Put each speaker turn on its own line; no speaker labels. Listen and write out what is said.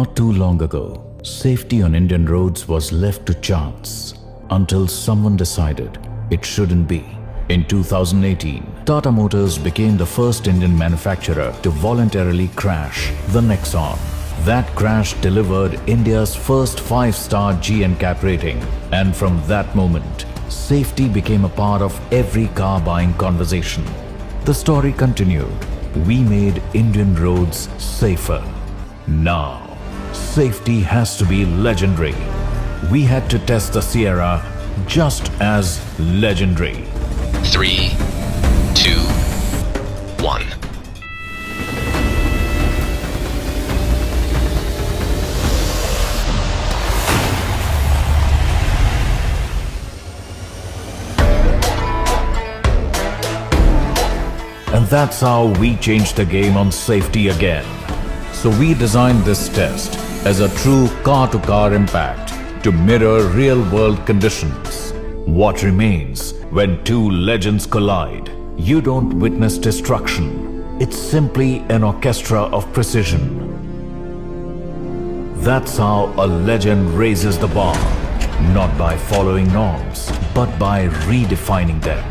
Not too long ago, safety on Indian roads was left to chance until someone decided it shouldn't be. In 2018, Tata Motors became the first Indian manufacturer to voluntarily crash the Nexon. That crash delivered India's first 5-star NCAP rating, and from that moment, safety became a part of every car buying conversation. The story continued. We made Indian roads safer. Now, safety has to be legendary. We had to test the Sierra just as legendary.
3, 2, 1.
And that's how we changed the game on safety again. So we designed this test as a true car-to-car impact to mirror real-world conditions. What remains when two legends collide? You don't witness destruction. It's simply an orchestra of precision. That's how a legend raises the bar, not by following norms, but by redefining them.